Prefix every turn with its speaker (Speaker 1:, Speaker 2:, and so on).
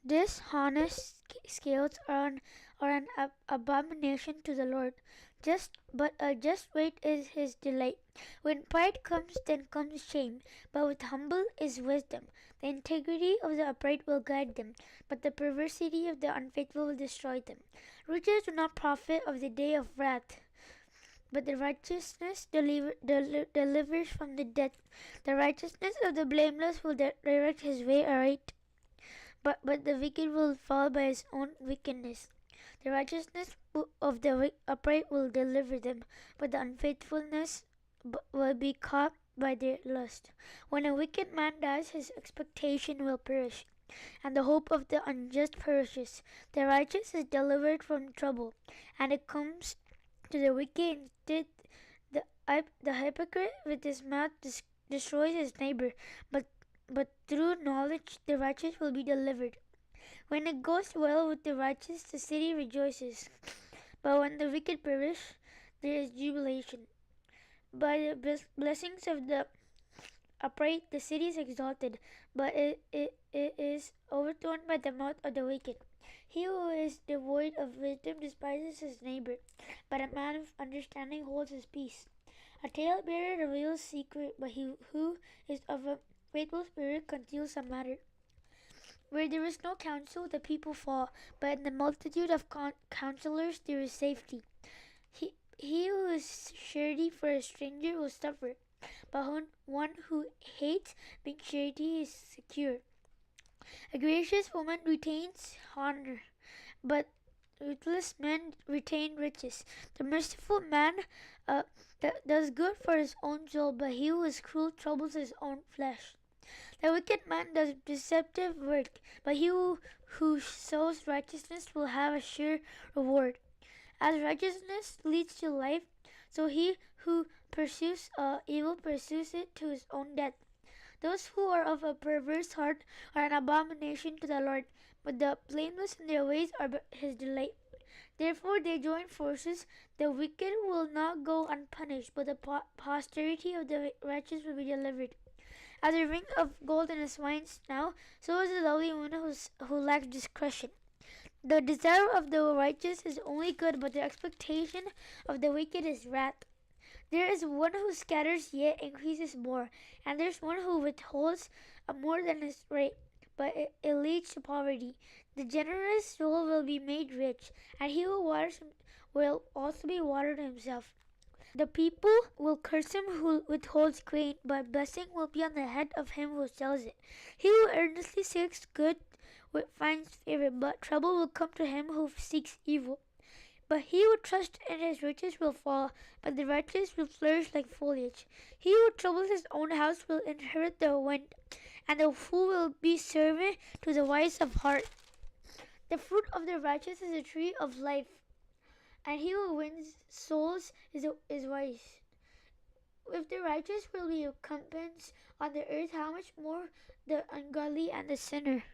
Speaker 1: Dishonest scales are an abomination to the Lord. But a just weight is his delight. When pride comes, then comes shame. But with humble is wisdom. The integrity of the upright will guide them, but the perversity of the unfaithful will destroy them. Riches do not profit of the day of wrath, but the righteousness delivers from the death. The righteousness of the blameless will direct his way aright, but the wicked will fall by his own wickedness. The righteousness of the upright will deliver them, but the unfaithfulness will be caught by their lust. When a wicked man dies, his expectation will perish, and the hope of the unjust perishes. The righteous is delivered from trouble, and it comes to the wicked instead. The hypocrite with his mouth destroys his neighbor, but through knowledge the righteous will be delivered. When it goes well with the righteous, the city rejoices, but when the wicked perish, there is jubilation. By the blessings of the upright, the city is exalted, but it is overthrown by the mouth of the wicked. He who is devoid of wisdom despises his neighbor, but a man of understanding holds his peace. A talebearer reveals secret, but he who is of a faithful spirit conceals a matter. Where there is no counsel, the people fall, but in the multitude of counselors there is safety. He who is surety for a stranger will suffer, but one who hates being surety is secure. A gracious woman retains honor, but ruthless men retain riches. The merciful man does good for his own soul, but he who is cruel troubles his own flesh. The wicked man does deceptive work, but he who sows righteousness will have a sure reward. As righteousness leads to life, so he who pursues evil pursues it to his own death. Those who are of a perverse heart are an abomination to the Lord, but the blameless in their ways are his delight. Therefore they join forces. The wicked will not go unpunished, but the posterity of the righteous will be delivered. As a ring of gold in a swine's snout, so is the lovely woman who lacks discretion. The desire of the righteous is only good, but the expectation of the wicked is wrath. There is one who scatters yet increases more, and there is one who withholds more than his right, but it leads to poverty. The generous soul will be made rich, and he who waters him will also be watered himself. The people will curse him who withholds grain, but blessing will be on the head of him who sells it. He who earnestly seeks good finds favor, but trouble will come to him who seeks evil. But he who trusts in his riches will fall, but the righteous will flourish like foliage. He who troubles his own house will inherit the wind, and the fool will be servant to the wise of heart. The fruit of the righteous is a tree of life, and he who wins souls is wise. If the righteous will be recompensed on the earth, how much more the ungodly and the sinner?